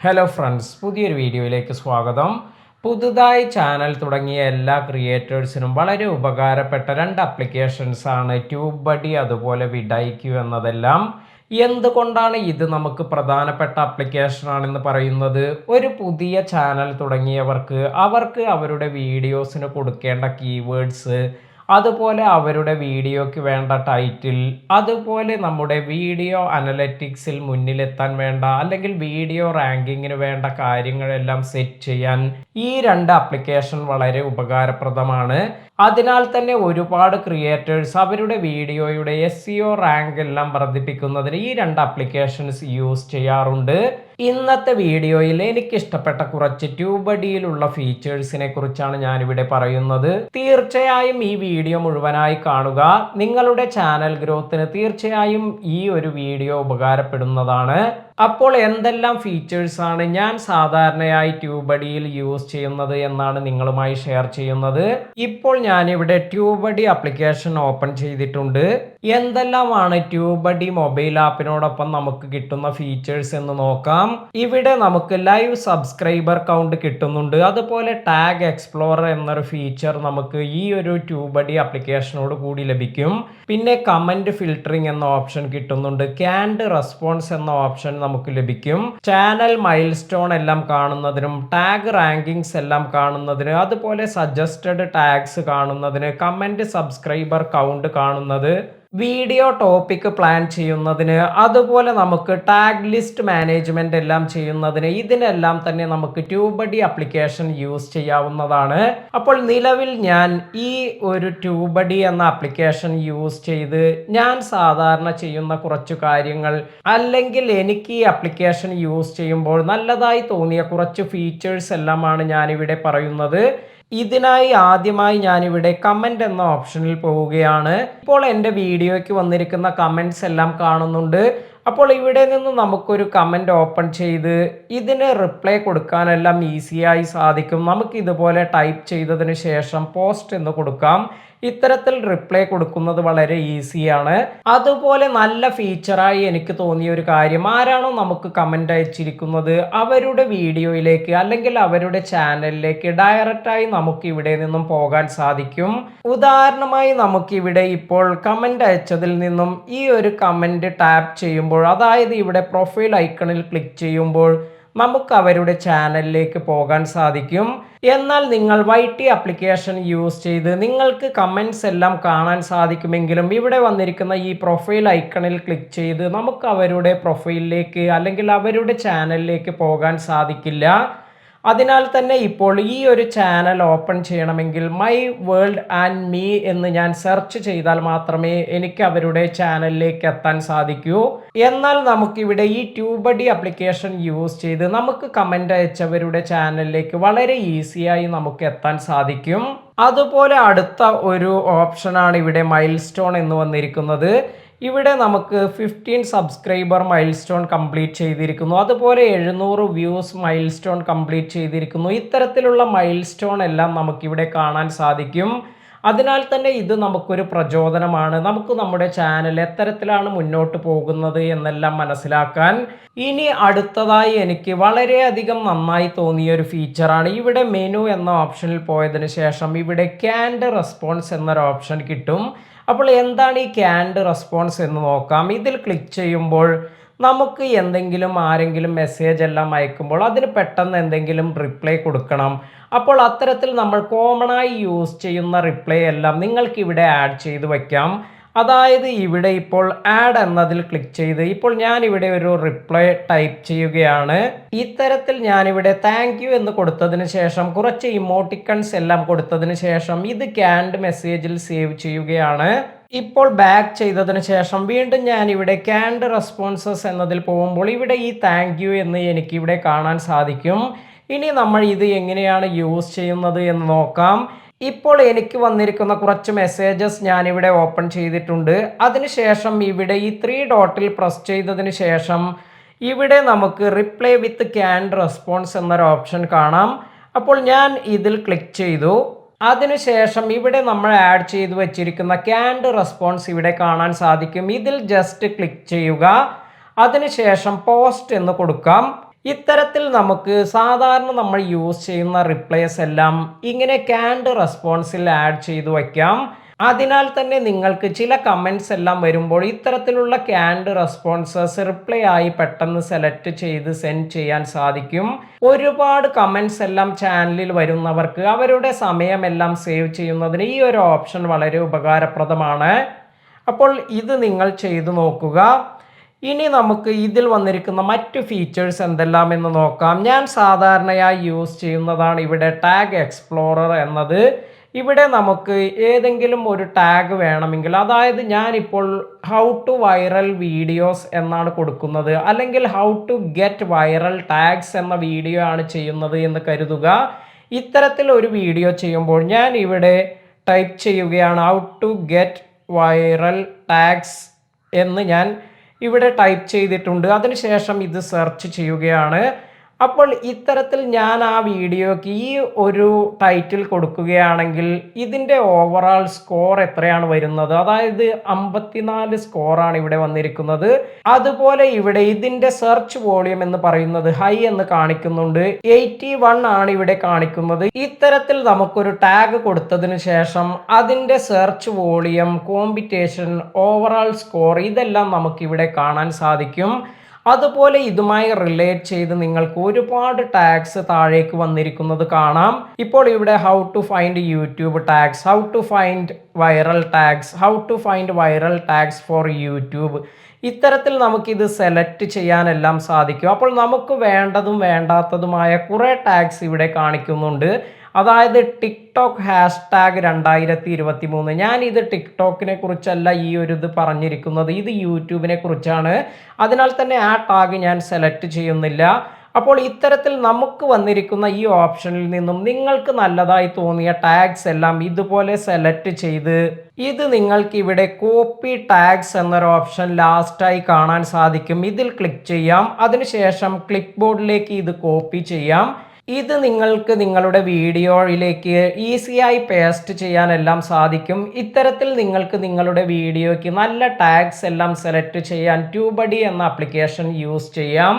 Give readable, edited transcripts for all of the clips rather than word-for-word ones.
Hello friends, പുതിയൊരു വീഡിയോയിലേക്ക് സ്വാഗതം. പുതുതായി ചാനൽ തുടങ്ങിയ എല്ലാ ക്രിയേറ്റേഴ്സിനും വളരെ ഉപകാരപ്പെട്ട രണ്ട് ആപ്ലിക്കേഷൻസ് ആണ് ട്യൂബ് ബഡി അതുപോലെ വിഡൈക്യൂ എന്നതെല്ലാം. എന്തുകൊണ്ടാണ് ഇത് നമുക്ക് പ്രധാനപ്പെട്ട ആപ്ലിക്കേഷൻ ആണെന്ന് പറയുന്നത്? ഒരു പുതിയ ചാനൽ തുടങ്ങിയവർക്ക് അവരുടെ വീഡിയോസിന് കൊടുക്കേണ്ട കീവേഡ്സ്, അതുപോലെ അവരുടെ വീഡിയോയ്ക്ക് വേണ്ട ടൈറ്റിൽ, അതുപോലെ നമ്മുടെ വീഡിയോ അനലറ്റിക്സിൽ മുന്നിലെത്താൻ വേണ്ട അല്ലെങ്കിൽ വീഡിയോ റാങ്കിങ്ങിന് വേണ്ട കാര്യങ്ങളെല്ലാം സെറ്റ് ചെയ്യാൻ ഈ രണ്ട് ആപ്ലിക്കേഷൻ വളരെ ഉപകാരപ്രദമാണ്. അതിനാൽ തന്നെ ഒരുപാട് ക്രിയേറ്റേഴ്സ് അവരുടെ വീഡിയോയുടെ SEO റാങ്ക് എല്ലാം വർദ്ധിപ്പിക്കുന്നതിന് ഈ രണ്ട് ആപ്ലിക്കേഷൻസ് യൂസ് ചെയ്യാറുണ്ട്. ഇന്നത്തെ വീഡിയോയിൽ എനിക്ക് ഇഷ്ടപ്പെട്ട കുറച്ച് ട്യൂബഡിയിലുള്ള ഫീച്ചേഴ്സിനെ കുറിച്ചാണ് ഞാനിവിടെ പറയുന്നത്. തീർച്ചയായും ഈ വീഡിയോ മുഴുവനായി കാണുക. നിങ്ങളുടെ ചാനൽ ഗ്രോത്തിന് തീർച്ചയായും ഈ ഒരു വീഡിയോ ഉപകാരപ്പെടുന്നതാണ്. അപ്പോൾ എന്തെല്ലാം ഫീച്ചേഴ്സ് ആണ് ഞാൻ സാധാരണയായി ട്യൂബഡിയിൽ യൂസ് ചെയ്യുന്നത് എന്നാണ് നിങ്ങളുമായി ഷെയർ ചെയ്യുന്നത്. ഇപ്പോൾ ഞാനിവിടെ ട്യൂബഡി ആപ്ലിക്കേഷൻ ഓപ്പൺ ചെയ്തിട്ടുണ്ട്. എന്തെല്ലാമാണ് ട്യൂബഡി മൊബൈൽ ആപ്പിനോടൊപ്പം നമുക്ക് കിട്ടുന്ന ഫീച്ചേഴ്സ് എന്ന് നോക്കാം. ഇവിടെ നമുക്ക് ലൈവ് സബ്സ്ക്രൈബർ കൗണ്ട് കിട്ടുന്നുണ്ട്. അതുപോലെ ടാഗ് എക്സ്പ്ലോറർ എന്നൊരു ഫീച്ചർ നമുക്ക് ഈ ഒരു ട്യൂബഡി ആപ്ലിക്കേഷനോട് കൂടി ലഭിക്കും. പിന്നെ കമന്റ് ഫിൽട്ടറിംഗ് എന്ന ഓപ്ഷൻ കിട്ടുന്നുണ്ട്. ക്യാൻഡ് റെസ്പോൺസ് എന്ന ഓപ്ഷൻ നമുക്ക് ലഭിക്കും. ചാനൽ മൈൽ സ്റ്റോൺ എല്ലാം കാണുന്നതിനും ടാഗ് റാങ്കിങ്സ് എല്ലാം കാണുന്നതിന്, അതുപോലെ സജസ്റ്റഡ് ടാഗ്സ് കാണുന്നതിന്, കമന്റ് സബ്സ്ക്രൈബർ കൗണ്ട് കാണുന്നത്, വീഡിയോ ടോപ്പിക് പ്ലാൻ ചെയ്യുന്നതിന്, അതുപോലെ നമുക്ക് ടാഗ് ലിസ്റ്റ് മാനേജ്മെന്റ് എല്ലാം ചെയ്യുന്നതിന്, ഇതിനെല്ലാം തന്നെ നമുക്ക് ട്യൂബഡി ആപ്ലിക്കേഷൻ യൂസ് ചെയ്യാവുന്നതാണ്. അപ്പോൾ നിലവിൽ ഞാൻ ഈ ഒരു ട്യൂബഡി എന്ന ആപ്ലിക്കേഷൻ യൂസ് ചെയ്ത് ഞാൻ സാധാരണ ചെയ്യുന്ന കുറച്ചു കാര്യങ്ങൾ, അല്ലെങ്കിൽ എനിക്ക് ഈ ആപ്ലിക്കേഷൻ യൂസ് ചെയ്യുമ്പോൾ നല്ലതായി തോന്നിയ കുറച്ച് ഫീച്ചേഴ്സ് എല്ലാമാണ് ഞാനിവിടെ പറയുന്നത്. ഇതിനായി ആദ്യമായി ഞാനിവിടെ കമന്റ് എന്ന ഓപ്ഷനിൽ പോവുകയാണ്. ഇപ്പോൾ എൻ്റെ വീഡിയോയ്ക്ക് വന്നിരിക്കുന്ന കമന്റ്സ് എല്ലാം കാണുന്നുണ്ട്. അപ്പോൾ ഇവിടെ നിന്ന് നമുക്കൊരു കമന്റ് ഓപ്പൺ ചെയ്ത് ഇതിന് റിപ്ലൈ കൊടുക്കാനെല്ലാം ഈസിയായി സാധിക്കും. നമുക്ക് ഇതുപോലെ ടൈപ്പ് ചെയ്തതിന് ശേഷം പോസ്റ്റ് എന്ന് കൊടുക്കാം. ഇത്തരത്തിൽ റിപ്ലൈ കൊടുക്കുന്നത് വളരെ ഈസിയാണ്. അതുപോലെ നല്ല ഫീച്ചറായി എനിക്ക് തോന്നിയ ഒരു കാര്യം, ആരാണോ നമുക്ക് കമന്റ് അയച്ചിരിക്കുന്നത് അവരുടെ വീഡിയോയിലേക്ക് അല്ലെങ്കിൽ അവരുടെ ചാനലിലേക്ക് ഡയറക്റ്റായി നമുക്ക് ഇവിടെ നിന്നും പോകാൻ സാധിക്കും. ഉദാഹരണമായി നമുക്കിവിടെ ഇപ്പോൾ കമന്റ് അയച്ചതിൽ നിന്നും ഈ ഒരു കമന്റ് ടാപ്പ് ചെയ്യുമ്പോൾ, അതായത് ഇവിടെ പ്രൊഫൈൽ ഐക്കണിൽ ക്ലിക്ക് ചെയ്യുമ്പോൾ നമുക്ക് അവരുടെ ചാനലിലേക്ക് പോകാൻ സാധിക്കും. എന്നാൽ നിങ്ങൾ YT ആപ്ലിക്കേഷൻ യൂസ് ചെയ്ത് നിങ്ങൾക്ക് കമന്റ്സ് എല്ലാം കാണാൻ സാധിക്കുമെങ്കിലും ഇവിടെ വന്നിരിക്കുന്ന ഈ പ്രൊഫൈൽ ഐക്കണിൽ ക്ലിക്ക് ചെയ്ത് നമുക്ക് അവരുടെ പ്രൊഫൈലിലേക്ക് അല്ലെങ്കിൽ അവരുടെ ചാനലിലേക്ക് പോകാൻ സാധിക്കില്ല. അതിനാൽ തന്നെ ഇപ്പോൾ ഈ ഒരു ചാനൽ ഓപ്പൺ ചെയ്യണമെങ്കിൽ മൈ വേൾഡ് ആൻഡ് മീ എന്ന് ഞാൻ സെർച്ച് ചെയ്താൽ മാത്രമേ എനിക്ക് അവരുടെ ചാനലിലേക്ക് എത്താൻ സാധിക്കൂ. എന്നാൽ നമുക്കിവിടെ ഈ ട്യൂബഡി ആപ്ലിക്കേഷൻ യൂസ് ചെയ്ത് നമുക്ക് കമന്റ് അയച്ചവരുടെ ചാനലിലേക്ക് വളരെ ഈസിയായി നമുക്ക് എത്താൻ സാധിക്കും. അതുപോലെ അടുത്ത ഒരു ഓപ്ഷനാണ് ഇവിടെ മൈൽ സ്റ്റോൺ എന്ന് വന്നിരിക്കുന്നത്. ഇവിടെ നമുക്ക് 15 സബ്സ്ക്രൈബർ മൈൽ സ്റ്റോൺ കംപ്ലീറ്റ് ചെയ്തിരിക്കുന്നു, അതുപോലെ 700 വ്യൂസ് മൈൽ സ്റ്റോൺ കംപ്ലീറ്റ് ചെയ്തിരിക്കുന്നു. ഇത്തരത്തിലുള്ള മൈൽ സ്റ്റോൺ എല്ലാം നമുക്കിവിടെ കാണാൻ സാധിക്കും. അതിനാൽ തന്നെ ഇത് നമുക്കൊരു പ്രചോദനമാണ്, നമുക്ക് നമ്മുടെ ചാനൽ എത്തരത്തിലാണ് മുന്നോട്ട് പോകുന്നത് എന്നെല്ലാം മനസ്സിലാക്കാൻ. ഇനി അടുത്തതായി എനിക്ക് വളരെയധികം നന്നായി തോന്നിയ ഒരു ഫീച്ചറാണ് ഇവിടെ മെനു എന്ന ഓപ്ഷനിൽ പോയതിനു ശേഷം ഇവിടെ ക്യാൻഡ് റെസ്പോൺസ് എന്നൊരു ഓപ്ഷൻ കിട്ടും. അപ്പോൾ എന്താണ് ഈ ക്യാൻഡ് റെസ്പോൺസ് എന്ന് നോക്കാം. ഇതിൽ ക്ലിക്ക് ചെയ്യുമ്പോൾ നമുക്ക് ആരെങ്കിലും മെസ്സേജ് എല്ലാം അയക്കുമ്പോൾ അതിന് പെട്ടെന്ന് എന്തെങ്കിലും റിപ്ലൈ കൊടുക്കണം. അപ്പോൾ അത്തരത്തിൽ നമ്മൾ കോമണായി യൂസ് ചെയ്യുന്ന റിപ്ലൈ എല്ലാം നിങ്ങൾക്ക് ഇവിടെ ആഡ് ചെയ്ത് വയ്ക്കാം. അതായത് ഇവിടെ ഇപ്പോൾ ആഡ് എന്നതിൽ ക്ലിക്ക് ചെയ്ത് ഇപ്പോൾ ഞാനിവിടെ ഒരു റിപ്ലൈ ടൈപ്പ് ചെയ്യുകയാണ്. ഇത്തരത്തിൽ ഞാനിവിടെ താങ്ക് യു എന്ന് കൊടുത്തതിന് ശേഷം കുറച്ച് ഇമോട്ടിക്കൺസ് എല്ലാം കൊടുത്തതിന് ശേഷം ഇത് ക്യാൻഡ് മെസ്സേജിൽ സേവ് ചെയ്യുകയാണ്. ഇപ്പോൾ ബാക്ക് ചെയ്തതിന് ശേഷം വീണ്ടും ഞാനിവിടെ ക്യാൻഡ് റെസ്പോൺസസ് എന്നതിൽ പോകുമ്പോൾ ഇവിടെ ഈ താങ്ക് യു എന്ന് എനിക്കിവിടെ കാണാൻ സാധിക്കും. ഇനി നമ്മൾ ഇത് എങ്ങനെയാണ് യൂസ് ചെയ്യുന്നത് എന്ന് നോക്കാം. ഇപ്പോൾ എനിക്ക് വന്നിരിക്കുന്ന കുറച്ച് മെസ്സേജസ് ഞാനിവിടെ ഓപ്പൺ ചെയ്തിട്ടുണ്ട്. അതിനുശേഷം ഇവിടെ ഈ 3 ഡോട്ടിൽ പ്രസ് ചെയ്തതിന് ശേഷം ഇവിടെ നമുക്ക് റിപ്ലൈ വിത്ത് ക്യാൻഡ് റെസ്പോൺസ് എന്നൊരു ഓപ്ഷൻ കാണാം. അപ്പോൾ ഞാൻ ഇതിൽ ക്ലിക്ക് ചെയ്തു. അതിനുശേഷം ഇവിടെ നമ്മൾ ആഡ് ചെയ്ത് വെച്ചിരിക്കുന്ന ക്യാൻഡ് റെസ്പോൺസ് ഇവിടെ കാണാൻ സാധിക്കും. ഇതിൽ ജസ്റ്റ് ക്ലിക്ക് ചെയ്യുക. അതിനുശേഷം പോസ്റ്റ് എന്ന് കൊടുക്കാം. ഇത്തരത്തിൽ നമുക്ക് സാധാരണ നമ്മൾ യൂസ് ചെയ്യുന്ന റിപ്ലൈസ് എല്ലാം ഇങ്ങനെ ക്യാൻഡ് റെസ്പോൺസിൽ ആഡ് ചെയ്തു വയ്ക്കാം. അതിനാൽ തന്നെ നിങ്ങൾക്ക് ചില കമൻറ്റ്സ് എല്ലാം വരുമ്പോൾ ഇത്തരത്തിലുള്ള ക്യാൻഡ് റെസ്പോൺസസ് റിപ്ലൈ ആയി പെട്ടെന്ന് സെലക്ട് ചെയ്ത് സെൻഡ് ചെയ്യാൻ സാധിക്കും. ഒരുപാട് കമൻറ്റ്സ് എല്ലാം ചാനലിൽ വരുന്നവർക്ക് അവരുടെ സമയമെല്ലാം സേവ് ചെയ്യുന്നതിന് ഈ ഒരു ഓപ്ഷൻ വളരെ ഉപകാരപ്രദമാണ്. അപ്പോൾ ഇത് നിങ്ങൾ ചെയ്തു നോക്കുക. ഇനി നമുക്ക് ഇതിൽ വന്നിരിക്കുന്ന മറ്റു ഫീച്ചേഴ്സ് എന്തെല്ലാം എന്ന് നോക്കാം. ഞാൻ സാധാരണയായി യൂസ് ചെയ്യുന്നതാണ് ഇവിടെ ടാഗ് എക്സ്പ്ലോറർ എന്നത്. ഇവിടെ നമുക്ക് ഏതെങ്കിലും ഒരു ടാഗ് വേണമെങ്കിൽ, അതായത് ഞാനിപ്പോൾ ഹൗ ടു വൈറൽ വീഡിയോസ് എന്നാണ് കൊടുക്കുന്നത്, അല്ലെങ്കിൽ how to get viral tags എന്ന വീഡിയോ ആണ് ചെയ്യുന്നത് എന്ന് കരുതുക. ഇത്തരത്തിൽ ഒരു വീഡിയോ ചെയ്യുമ്പോൾ ഞാൻ ഇവിടെ ടൈപ്പ് ചെയ്യുകയാണ് how to get viral tags എന്ന് ഞാൻ ഇവിടെ ടൈപ്പ് ചെയ്തിട്ടുണ്ട്. അതിനുശേഷം ഇത് സെർച്ച് ചെയ്യുകയാണ്. അപ്പോൾ ഇത്തരത്തിൽ ഞാൻ ആ വീഡിയോക്ക് ഈ ഒരു ടൈറ്റിൽ കൊടുക്കുകയാണെങ്കിൽ ഇതിൻ്റെ ഓവറാൾ സ്കോർ എത്രയാണ് വരുന്നത്, അതായത് 54 സ്കോറാണ് ഇവിടെ വന്നിരിക്കുന്നത്. അതുപോലെ ഇവിടെ ഇതിൻ്റെ സെർച്ച് വോളിയം എന്ന് പറയുന്നത് ഹൈ എന്ന് കാണിക്കുന്നുണ്ട്, 81 ആണ് ഇവിടെ കാണിക്കുന്നത്. ഇത്തരത്തിൽ നമുക്കൊരു ടാഗ് കൊടുത്തതിന് ശേഷം അതിൻ്റെ search volume, competition, overall score ഇതെല്ലാം നമുക്കിവിടെ കാണാൻ സാധിക്കും. അതുപോലെ ഇതുമായി റിലേറ്റ് ചെയ്ത് നിങ്ങൾക്ക് ഒരുപാട് ടാഗ്സ് താഴേക്ക് വന്നിരിക്കുന്നത് കാണാം. ഇപ്പോൾ ഇവിടെ how to find YouTube tags, how to find viral tags, how to find viral tags for YouTube. ഇത്തരത്തിൽ നമുക്കിത് സെലക്ട് ചെയ്യാനെല്ലാം സാധിക്കും. അപ്പോൾ നമുക്ക് വേണ്ടതും വേണ്ടാത്തതുമായ കുറേ ടാഗ്സ് ഇവിടെ കാണിക്കുന്നുണ്ട്. അതായത് ടിക്ടോക്ക് #, 2023. ഞാനിത് ടിക്ടോക്കിനെ കുറിച്ചല്ല ഈ ഒരു ഇത് പറഞ്ഞിരിക്കുന്നത്, ഇത് യൂട്യൂബിനെ കുറിച്ചാണ്. അതിനാൽ തന്നെ ആ ടാഗ് ഞാൻ സെലക്ട് ചെയ്യുന്നില്ല. അപ്പോൾ ഇത്തരത്തിൽ നമുക്ക് വന്നിരിക്കുന്ന ഈ ഓപ്ഷനിൽ നിന്നും നിങ്ങൾക്ക് നല്ലതായി തോന്നിയ ടാഗ്സ് എല്ലാം ഇതുപോലെ സെലക്ട് ചെയ്ത് ഇത് നിങ്ങൾക്ക് ഇവിടെ കോപ്പി ടാഗ്സ് എന്നൊരു ഓപ്ഷൻ ലാസ്റ്റായി കാണാൻ സാധിക്കും. ഇതിൽ ക്ലിക്ക് ചെയ്യാം. അതിനുശേഷം ക്ലിക്ക് ബോർഡിലേക്ക് ഇത് കോപ്പി ചെയ്യാം. ഇത് നിങ്ങൾക്ക് നിങ്ങളുടെ വീഡിയോയിലേക്ക് ഈസിയായി പേസ്റ്റ് ചെയ്യാനെല്ലാം സാധിക്കും. ഇത്തരത്തിൽ നിങ്ങൾക്ക് നിങ്ങളുടെ വീഡിയോയ്ക്ക് നല്ല ടാഗ്സ് എല്ലാം സെലക്ട് ചെയ്യാൻ ട്യൂബഡി എന്ന ആപ്ലിക്കേഷൻ യൂസ് ചെയ്യാം.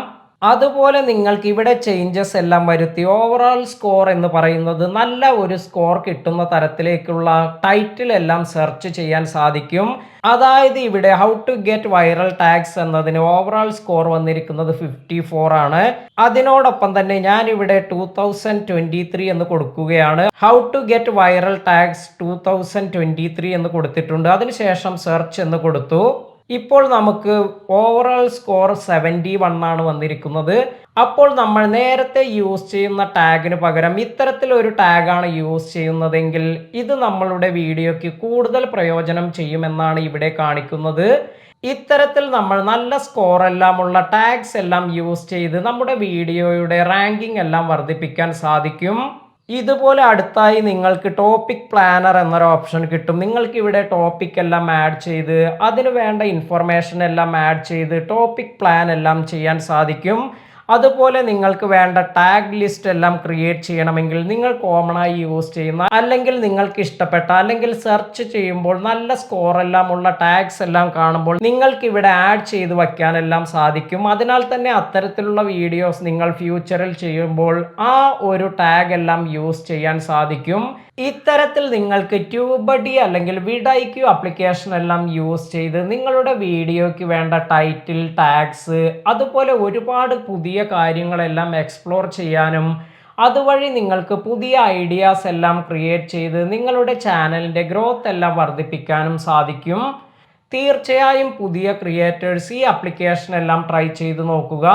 അതുപോലെ നിങ്ങൾക്ക് ഇവിടെ ചേഞ്ചസ് എല്ലാം വരുത്തി ഓവറാൾ സ്കോർ എന്ന് പറയുന്നത് നല്ല ഒരു സ്കോർ കിട്ടുന്ന തരത്തിലേക്കുള്ള ടൈറ്റിൽ എല്ലാം സെർച്ച് ചെയ്യാൻ സാധിക്കും. അതായത് ഇവിടെ how to get viral tags എന്നതിന് ഓവറാൾ സ്കോർ വന്നിരിക്കുന്നത് 54 ആണ്. അതിനോടൊപ്പം തന്നെ ഞാൻ ഇവിടെ 2023 എന്ന് കൊടുക്കുകയാണ്. How to get viral tags 2023 എന്ന് കൊടുത്തിട്ടുണ്ട്. അതിനുശേഷം സെർച്ച് എന്ന് കൊടുത്തു. ഇപ്പോൾ നമുക്ക് ഓവറാൾ സ്കോർ 71 ആണ് വന്നിരിക്കുന്നത്. അപ്പോൾ നമ്മൾ നേരത്തെ യൂസ് ചെയ്യുന്ന ടാഗിന് പകരം ഇത്തരത്തിലൊരു ടാഗാണ് യൂസ് ചെയ്യുന്നതെങ്കിൽ ഇത് നമ്മളുടെ വീഡിയോയ്ക്ക് കൂടുതൽ പ്രയോജനം ചെയ്യുമെന്നാണ് ഇവിടെ കാണിക്കുന്നത്. ഇത്തരത്തിൽ നമ്മൾ നല്ല സ്കോർ എല്ലാം ഉള്ള ടാഗ്സ് എല്ലാം യൂസ് ചെയ്ത് നമ്മുടെ വീഡിയോയുടെ റാങ്കിങ് എല്ലാം വർദ്ധിപ്പിക്കാൻ സാധിക്കും. ഇതുപോലെ അടുത്തായി നിങ്ങൾക്ക് ടോപ്പിക് പ്ലാനർ എന്നൊരു ഓപ്ഷൻ കിട്ടും. നിങ്ങൾക്ക് ഇവിടെ ടോപ്പിക് എല്ലാം ആഡ് ചെയ്ത് അതിന് വേണ്ട ഇൻഫർമേഷൻ എല്ലാം ആഡ് ചെയ്ത് ടോപ്പിക് പ്ലാൻ എല്ലാം ചെയ്യാൻ സാധിക്കും. അതുപോലെ നിങ്ങൾക്ക് വേണ്ട ടാഗ് ലിസ്റ്റ് എല്ലാം ക്രിയേറ്റ് ചെയ്യണമെങ്കിൽ നിങ്ങൾ കോമൺ ആയി യൂസ് ചെയ്യുന്ന, അല്ലെങ്കിൽ നിങ്ങൾക്ക് ഇഷ്ടപ്പെട്ട, അല്ലെങ്കിൽ സെർച്ച് ചെയ്യുമ്പോൾ നല്ല സ്കോർ എല്ലാം ഉള്ള ടാഗ്സ് എല്ലാം കാണുമ്പോൾ നിങ്ങൾക്ക് ഇവിടെ ആഡ് ചെയ്ത് വയ്ക്കാനെല്ലാം സാധിക്കും. അതിനാൽ തന്നെ അത്തരത്തിലുള്ള വീഡിയോസ് നിങ്ങൾ ഫ്യൂച്ചറിൽ ചെയ്യുമ്പോൾ ആ ഒരു ടാഗ് എല്ലാം യൂസ് ചെയ്യാൻ സാധിക്കും. ഇത്തരത്തിൽ നിങ്ങൾക്ക് ട്യൂബഡി അല്ലെങ്കിൽ വിഡൈക്യു ആപ്ലിക്കേഷൻ എല്ലാം യൂസ് ചെയ്ത് നിങ്ങളുടെ വീഡിയോയ്ക്ക് വേണ്ട ടൈറ്റിൽ, ടാഗ്സ്, അതുപോലെ ഒരുപാട് പുതിയ കാര്യങ്ങളെല്ലാം എക്സ്പ്ലോർ ചെയ്യാനും അതുവഴി നിങ്ങൾക്ക് പുതിയ ഐഡിയാസ് എല്ലാം ക്രിയേറ്റ് ചെയ്ത് നിങ്ങളുടെ ചാനലിൻ്റെ ഗ്രോത്ത് എല്ലാം വർദ്ധിപ്പിക്കാനും സാധിക്കും. തീർച്ചയായും പുതിയ ക്രിയേറ്റേഴ്സ് ഈ ആപ്ലിക്കേഷൻ എല്ലാം ട്രൈ ചെയ്ത് നോക്കുക.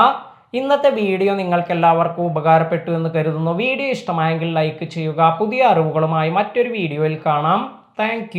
ഇന്നത്തെ വീഡിയോ നിങ്ങൾക്ക് എല്ലാവർക്കും ഉപകാരപ്പെട്ടു എന്ന് കരുതുന്നു. വീഡിയോ ഇഷ്ടമായെങ്കിൽ ലൈക്ക് ചെയ്യുക. പുതിയ അറിവുകളുമായി മറ്റൊരു വീഡിയോയിൽ കാണാം. താങ്ക്